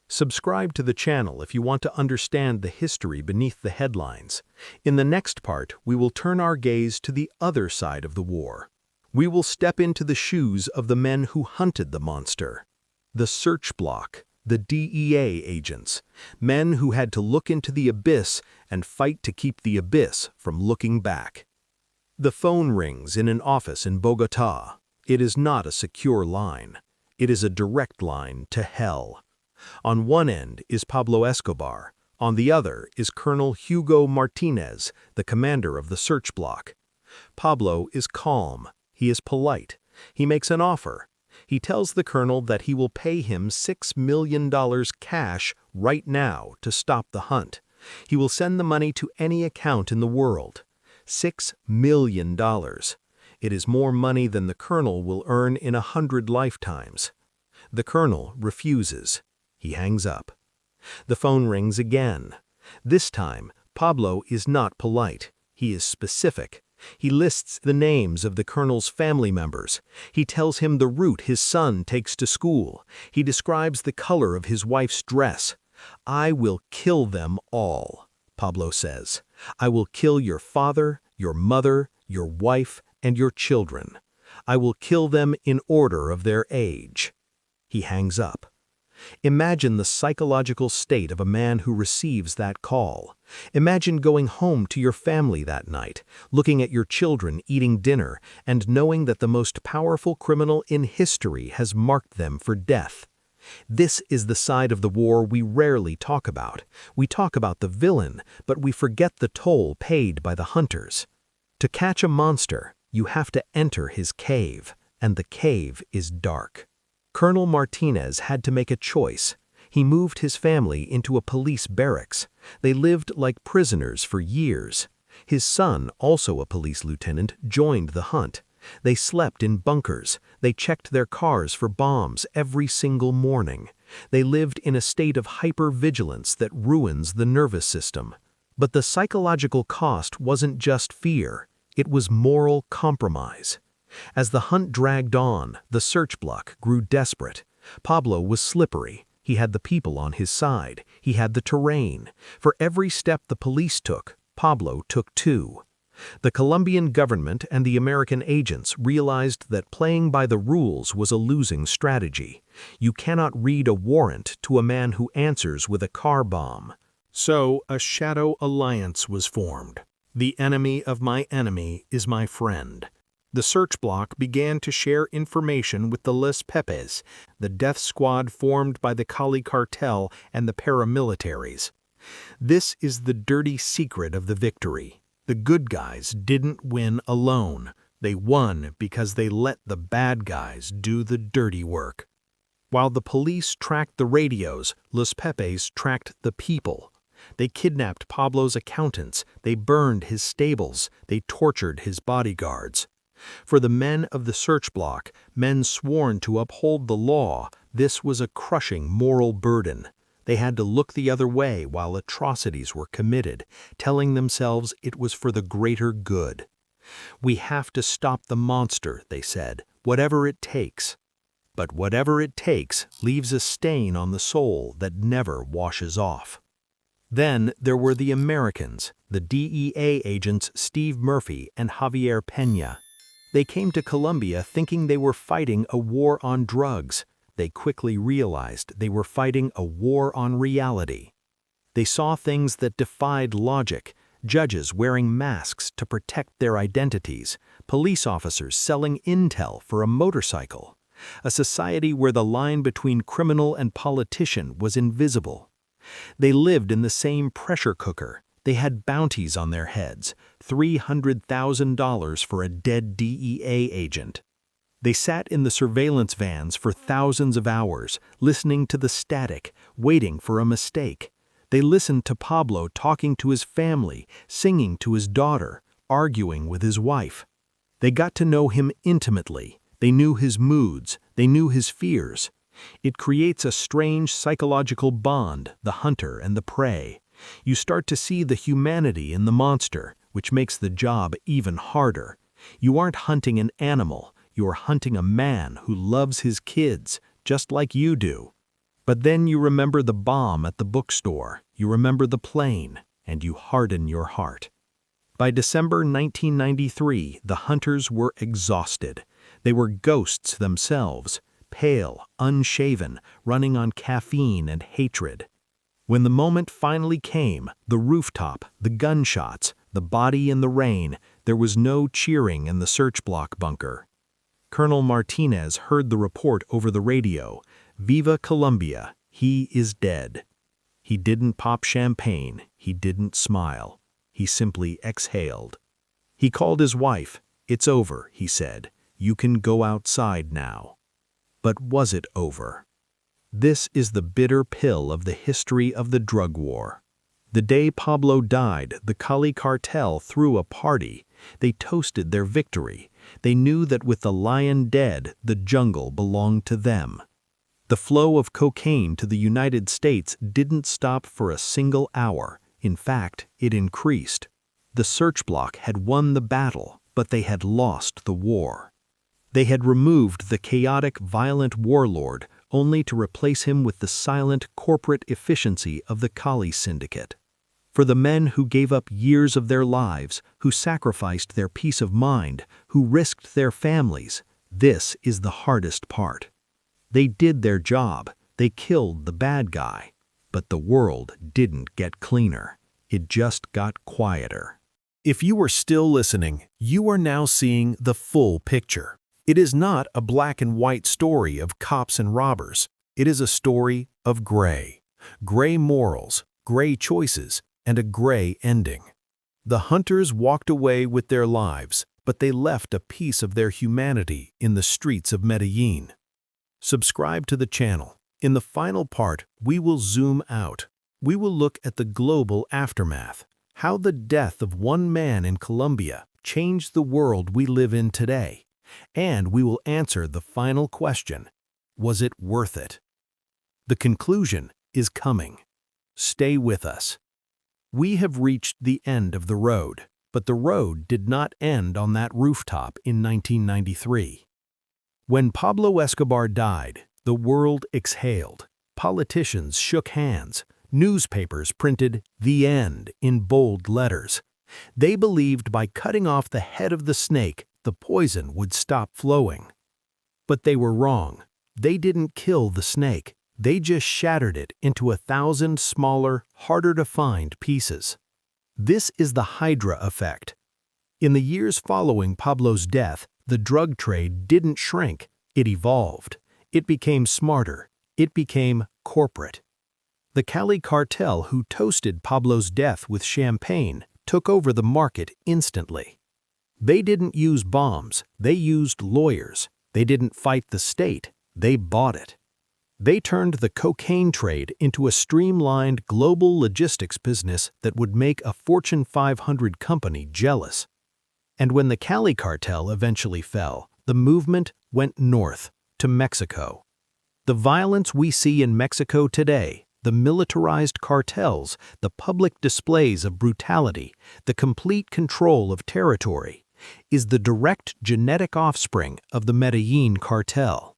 Subscribe to the channel if you want to understand the history beneath the headlines. In the next part, we will turn our gaze to the other side of the war. We will step into the shoes of the men who hunted the monster. The search block, the DEA agents, men who had to look into the abyss and fight to keep the abyss from looking back. The phone rings in an office in Bogotá. It is not a secure line. It is a direct line to hell. On one end is Pablo Escobar. On the other is Colonel Hugo Martinez, the commander of the search block. Pablo is calm. He is polite. He makes an offer. He tells the colonel that he will pay him $6 million cash right now to stop the hunt. He will send the money to any account in the world. $6 million. It is more money than the colonel will earn in 100 lifetimes. The colonel refuses. He hangs up. The phone rings again. This time, Pablo is not polite. He is specific. He lists the names of the colonel's family members. He tells him the route his son takes to school. He describes the color of his wife's dress. "I will kill them all," Pablo says. "I will kill your father, your mother, your wife, and your children. I will kill them in order of their age." He hangs up. Imagine the psychological state of a man who receives that call. Imagine going home to your family that night, looking at your children eating dinner, and knowing that the most powerful criminal in history has marked them for death. This is the side of the war we rarely talk about. We talk about the villain, but we forget the toll paid by the hunters. To catch a monster, you have to enter his cave, and the cave is dark. Colonel Martinez had to make a choice. He moved his family into a police barracks. They lived like prisoners for years. His son, also a police lieutenant, joined the hunt. They slept in bunkers. They checked their cars for bombs every single morning. They lived in a state of hypervigilance that ruins the nervous system. But the psychological cost wasn't just fear. It was moral compromise. As the hunt dragged on, the search block grew desperate. Pablo was slippery. He had the people on his side. He had the terrain. For every step the police took, Pablo took two. The Colombian government and the American agents realized that playing by the rules was a losing strategy. You cannot read a warrant to a man who answers with a car bomb. So a shadow alliance was formed. The enemy of my enemy is my friend. The search block began to share information with the Los Pepes, the death squad formed by the Cali Cartel and the paramilitaries. This is the dirty secret of the victory. The good guys didn't win alone. They won because they let the bad guys do the dirty work. While the police tracked the radios, Los Pepes tracked the people. They kidnapped Pablo's accountants, they burned his stables, they tortured his bodyguards. For the men of the search block, men sworn to uphold the law, this was a crushing moral burden. They had to look the other way while atrocities were committed, telling themselves it was for the greater good. We have to stop the monster, they said, whatever it takes. But whatever it takes leaves a stain on the soul that never washes off. Then there were the Americans, the DEA agents Steve Murphy and Javier Peña. They came to Colombia thinking they were fighting a war on drugs. They quickly realized they were fighting a war on reality. They saw things that defied logic, judges wearing masks to protect their identities, police officers selling intel for a motorcycle, a society where the line between criminal and politician was invisible. They lived in the same pressure cooker. They had bounties on their heads, $300,000 for a dead DEA agent. They sat in the surveillance vans for thousands of hours, listening to the static, waiting for a mistake. They listened to Pablo talking to his family, singing to his daughter, arguing with his wife. They got to know him intimately. They knew his moods. They knew his fears. It creates a strange psychological bond, the hunter and the prey. You start to see the humanity in the monster, which makes the job even harder. You aren't hunting an animal, you're hunting a man who loves his kids, just like you do. But then you remember the bomb at the bookstore, you remember the plane, and you harden your heart. By December 1993, the hunters were exhausted. They were ghosts themselves, pale, unshaven, running on caffeine and hatred. When the moment finally came, the rooftop, the gunshots, the body in the rain, there was no cheering in the search block bunker. Colonel Martinez heard the report over the radio. Viva Colombia, he is dead. He didn't pop champagne, he didn't smile. He simply exhaled. He called his wife. It's over, he said. You can go outside now. But was it over? This is the bitter pill of the history of the drug war. The day Pablo died, the Cali Cartel threw a party. They toasted their victory. They knew that with the lion dead, the jungle belonged to them. The flow of cocaine to the United States didn't stop for a single hour. In fact, it increased. The search block had won the battle, but they had lost the war. They had removed the chaotic, violent warlord, only to replace him with the silent corporate efficiency of the Cali syndicate. For the men who gave up years of their lives, who sacrificed their peace of mind, who risked their families, this is the hardest part. They did their job, they killed the bad guy, but the world didn't get cleaner. It just got quieter. If you are still listening, you are now seeing the full picture. It is not a black and white story of cops and robbers. It is a story of gray. Gray morals, gray choices, and a gray ending. The hunters walked away with their lives, but they left a piece of their humanity in the streets of Medellín. Subscribe to the channel. In the final part, we will zoom out. We will look at the global aftermath, how the death of one man in Colombia changed the world we live in today. And we will answer the final question, was it worth it? The conclusion is coming. Stay with us. We have reached the end of the road, but the road did not end on that rooftop in 1993. When Pablo Escobar died, the world exhaled. Politicians shook hands. Newspapers printed "The End" in bold letters. They believed by cutting off the head of the snake, the poison would stop flowing. But they were wrong. They didn't kill the snake. They just shattered it into 1,000 smaller, harder-to-find pieces. This is the Hydra effect. In the years following Pablo's death, The drug trade didn't shrink, it evolved. It became smarter. It became corporate. The Cali cartel, who toasted Pablo's death with champagne, took over the market instantly. They didn't use bombs, they used lawyers. They didn't fight the state, they bought it. They turned the cocaine trade into a streamlined global logistics business that would make a Fortune 500 company jealous. And when the Cali cartel eventually fell, the movement went north, to Mexico. The violence we see in Mexico today, the militarized cartels, the public displays of brutality, the complete control of territory, is the direct genetic offspring of the Medellín Cartel.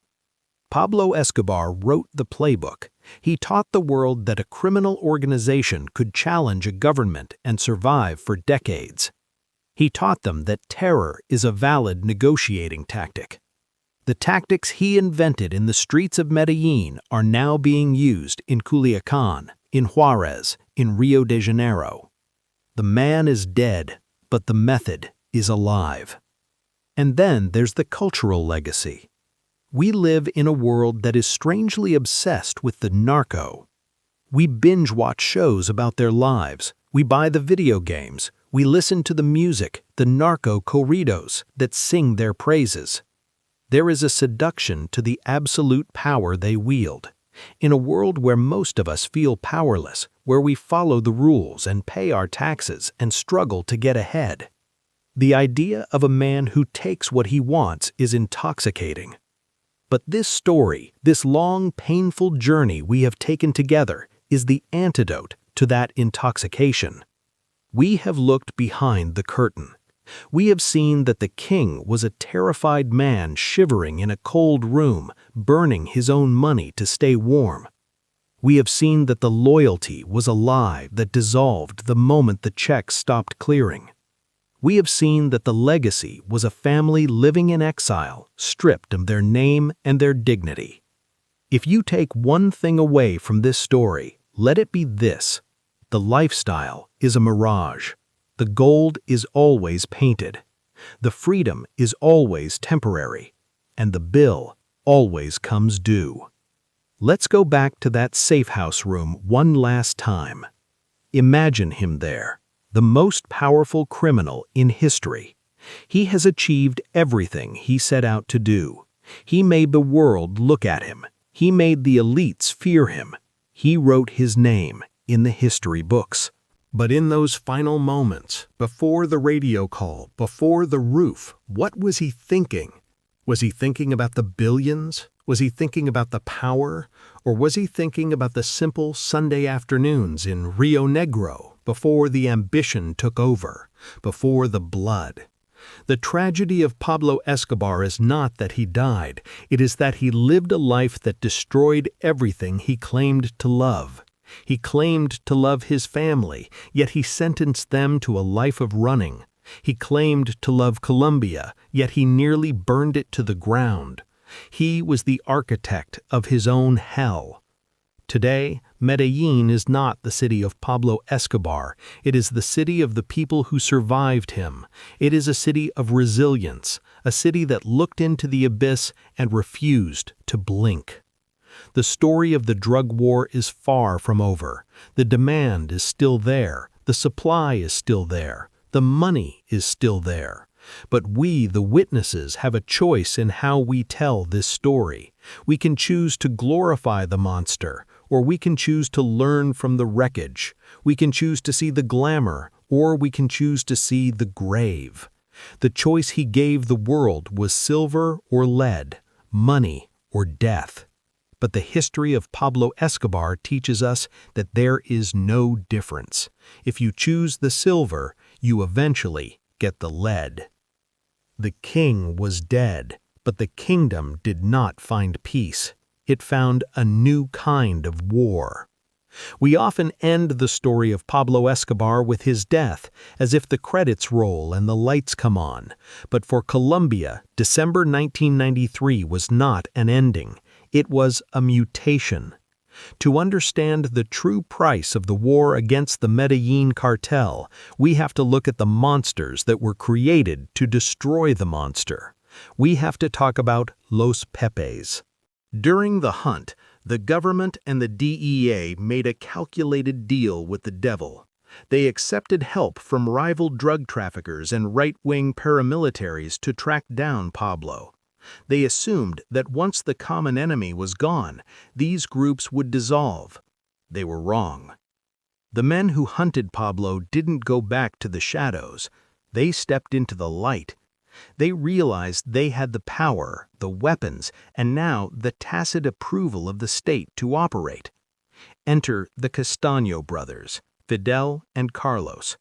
Pablo Escobar wrote the playbook. He taught the world that a criminal organization could challenge a government and survive for decades. He taught them that terror is a valid negotiating tactic. The tactics he invented in the streets of Medellín are now being used in Culiacán, in Juárez, in Rio de Janeiro. The man is dead, but the method is alive. And then there's the cultural legacy. We live in a world that is strangely obsessed with the narco. We binge-watch shows about their lives. We buy the video games. We listen to the music, the narco corridos, that sing their praises. There is a seduction to the absolute power they wield. In a world where most of us feel powerless, where we follow the rules and pay our taxes and struggle to get ahead, the idea of a man who takes what he wants is intoxicating. But this story, this long, painful journey we have taken together, is the antidote to that intoxication. We have looked behind the curtain. We have seen that the king was a terrified man shivering in a cold room, burning his own money to stay warm. We have seen that the loyalty was a lie that dissolved the moment the checks stopped clearing. We have seen that the legacy was a family living in exile, stripped of their name and their dignity. If you take one thing away from this story, let it be this: the lifestyle is a mirage. The gold is always painted. The freedom is always temporary. And the bill always comes due. Let's go back to that safe house room one last time. Imagine him there, the most powerful criminal in history. He has achieved everything he set out to do. He made the world look at him. He made the elites fear him. He wrote his name in the history books. But in those final moments, before the radio call, before the roof, what was he thinking? Was he thinking about the billions? Was he thinking about the power? Or was he thinking about the simple Sunday afternoons in Rio Negro, before the ambition took over, before the blood? The tragedy of Pablo Escobar is not that he died, it is that he lived a life that destroyed everything he claimed to love. He claimed to love his family, yet he sentenced them to a life of running. He claimed to love Colombia, yet he nearly burned it to the ground. He was the architect of his own hell. Today, Medellín is not the city of Pablo Escobar. It is the city of the people who survived him. It is a city of resilience, a city that looked into the abyss and refused to blink. The story of the drug war is far from over. The demand is still there. The supply is still there. The money is still there. But we, the witnesses, have a choice in how we tell this story. We can choose to glorify the monster, or we can choose to learn from the wreckage. We can choose to see the glamour, or we can choose to see the grave. The choice he gave the world was silver or lead, money or death. But the history of Pablo Escobar teaches us that there is no difference. If you choose the silver, you eventually get the lead. The king was dead, but the kingdom did not find peace. It found a new kind of war. We often end the story of Pablo Escobar with his death, as if the credits roll and the lights come on. But for Colombia, December 1993 was not an ending. It was a mutation. To understand the true price of the war against the Medellín Cartel, we have to look at the monsters that were created to destroy the monster. We have to talk about Los Pepes. During the hunt, the government and the DEA made a calculated deal with the devil. They accepted help from rival drug traffickers and right-wing paramilitaries to track down Pablo. They assumed that once the common enemy was gone, these groups would dissolve. They were wrong. The men who hunted Pablo didn't go back to the shadows. They stepped into the light. They realized they had the power, the weapons, and now the tacit approval of the state to operate. Enter the Castaño brothers, Fidel and Carlos.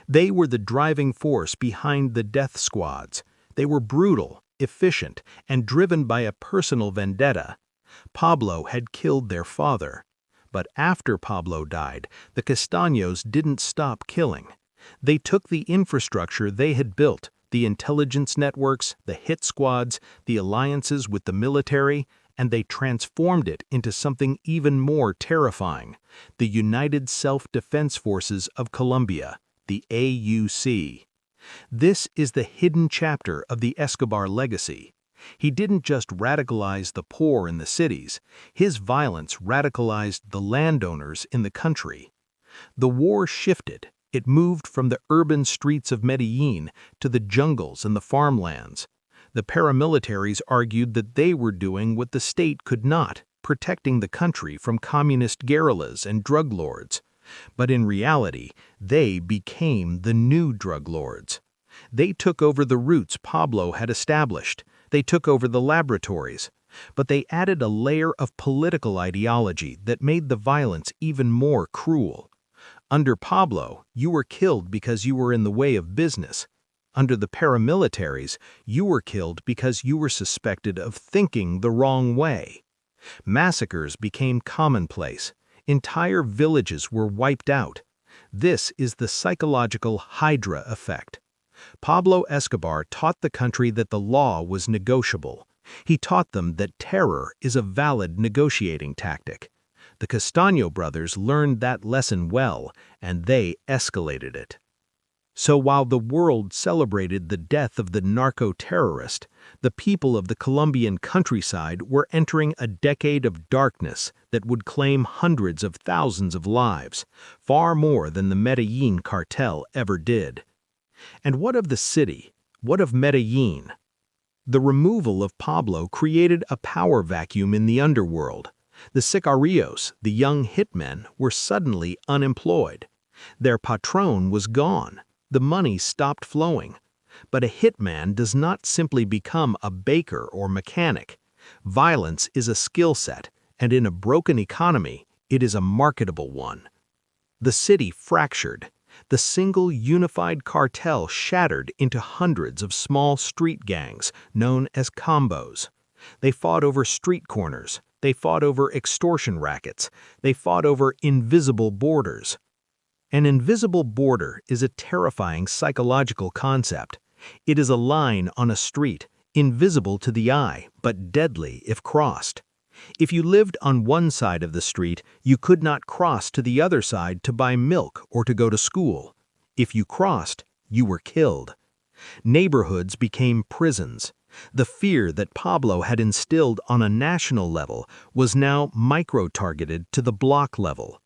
They were the driving force behind the death squads. They were brutal, efficient, and driven by a personal vendetta. Pablo had killed their father. But after Pablo died, the Castaños didn't stop killing. They took the infrastructure they had built, the intelligence networks, the hit squads, the alliances with the military, and they transformed it into something even more terrifying, the United Self-Defense Forces of Colombia, the AUC. This is the hidden chapter of the Escobar legacy. He didn't just radicalize the poor in the cities, his violence radicalized the landowners in the country. The war shifted. It moved from the urban streets of Medellín to the jungles and the farmlands. The paramilitaries argued that they were doing what the state could not, protecting the country from communist guerrillas and drug lords. But in reality, they became the new drug lords. They took over the routes Pablo had established. They took over the laboratories. But they added a layer of political ideology that made the violence even more cruel. Under Pablo, you were killed because you were in the way of business. Under the paramilitaries, you were killed because you were suspected of thinking the wrong way. Massacres became commonplace. Entire villages were wiped out. This is the psychological Hydra effect. Pablo Escobar taught the country that the law was negotiable. He taught them that terror is a valid negotiating tactic. The Castaño brothers learned that lesson well, and they escalated it. So while the world celebrated the death of the narco-terrorist, the people of the Colombian countryside were entering a decade of darkness that would claim hundreds of thousands of lives, far more than the Medellín Cartel ever did. And what of the city? What of Medellín? The removal of Pablo created a power vacuum in the underworld. The sicarios, the young hitmen, were suddenly unemployed. Their patron was gone. The money stopped flowing. But a hitman does not simply become a baker or mechanic. Violence is a skill set, and in a broken economy, it is a marketable one. The city fractured. The single unified cartel shattered into hundreds of small street gangs known as combos. They fought over street corners. They fought over extortion rackets. They fought over invisible borders. An invisible border is a terrifying psychological concept. It is a line on a street, invisible to the eye, but deadly if crossed. If you lived on one side of the street, you could not cross to the other side to buy milk or to go to school. If you crossed, you were killed. Neighborhoods became prisons. The fear that Pablo had instilled on a national level was now micro-targeted to the block level.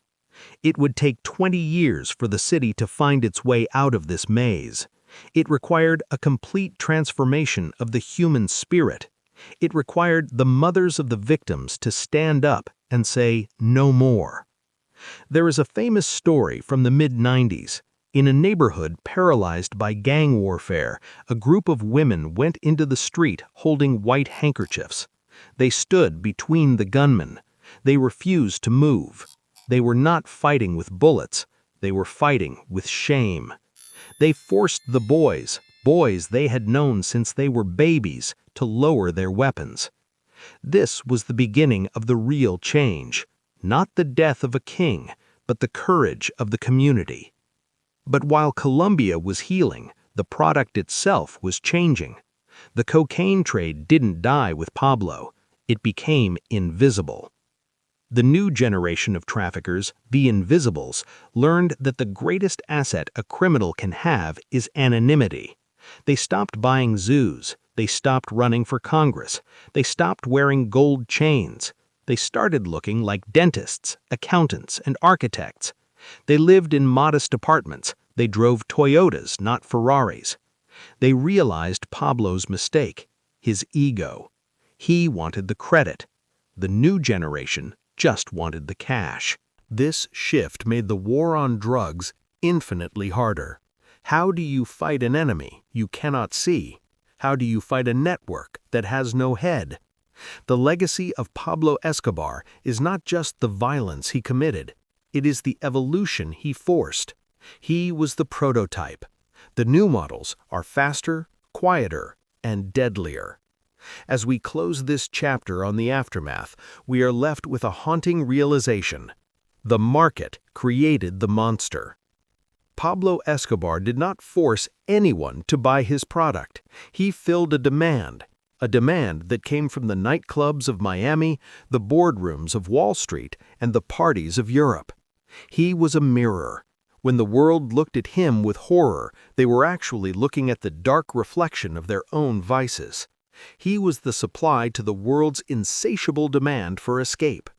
It would take 20 years for the city to find its way out of this maze. It required a complete transformation of the human spirit. It required the mothers of the victims to stand up and say, "No more." There is a famous story from the mid-90s. In a neighborhood paralyzed by gang warfare, a group of women went into the street holding white handkerchiefs. They stood between the gunmen. They refused to move. They were not fighting with bullets. They were fighting with shame. They forced the boys they had known since they were babies, to lower their weapons. This was the beginning of the real change, not the death of a king, but the courage of the community. But while Colombia was healing, the product itself was changing. The cocaine trade didn't die with Pablo. It became invisible. The new generation of traffickers, the invisibles, learned that the greatest asset a criminal can have is anonymity. They stopped buying zoos. They stopped running for Congress. They stopped wearing gold chains. They started looking like dentists, accountants, and architects. They lived in modest apartments. They drove Toyotas, not Ferraris. They realized Pablo's mistake, his ego. He wanted the credit. The new generation just wanted the cash. This shift made the war on drugs infinitely harder. How do you fight an enemy you cannot see? How do you fight a network that has no head? The legacy of Pablo Escobar is not just the violence he committed. It is the evolution he forced. He was the prototype. The new models are faster, quieter, and deadlier. As we close this chapter on the aftermath, we are left with a haunting realization. The market created the monster. Pablo Escobar did not force anyone to buy his product. He filled a demand that came from the nightclubs of Miami, the boardrooms of Wall Street, and the parties of Europe. He was a mirror. When the world looked at him with horror, they were actually looking at the dark reflection of their own vices. He was the supply to the world's insatiable demand for escape.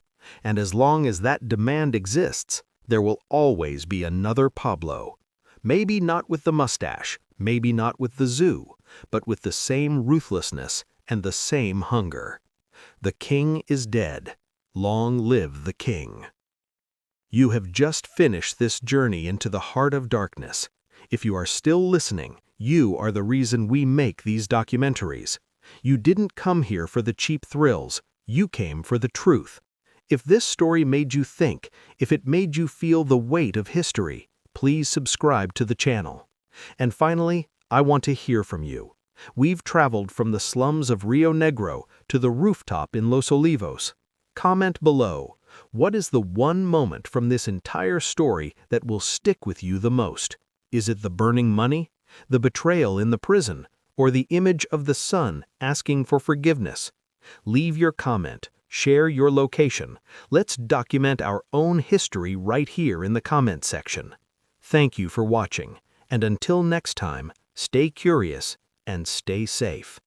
And as long as that demand exists, there will always be another Pablo. Maybe not with the mustache, maybe not with the zoo, but with the same ruthlessness and the same hunger. The king is dead. Long live the king. You have just finished this journey into the heart of darkness. If you are still listening, you are the reason we make these documentaries. You didn't come here for the cheap thrills. You came for the truth. If this story made you think, if it made you feel the weight of history, please subscribe to the channel. And finally, I want to hear from you. We've traveled from the slums of Rio Negro to the rooftop in Los Olivos. Comment below. What is the one moment from this entire story that will stick with you the most? Is it the burning money, the betrayal in the prison, or the image of the son asking for forgiveness? Leave your comment. Share your location. Let's document our own history right here in the comment section. Thank you for watching, and until next time, stay curious and stay safe.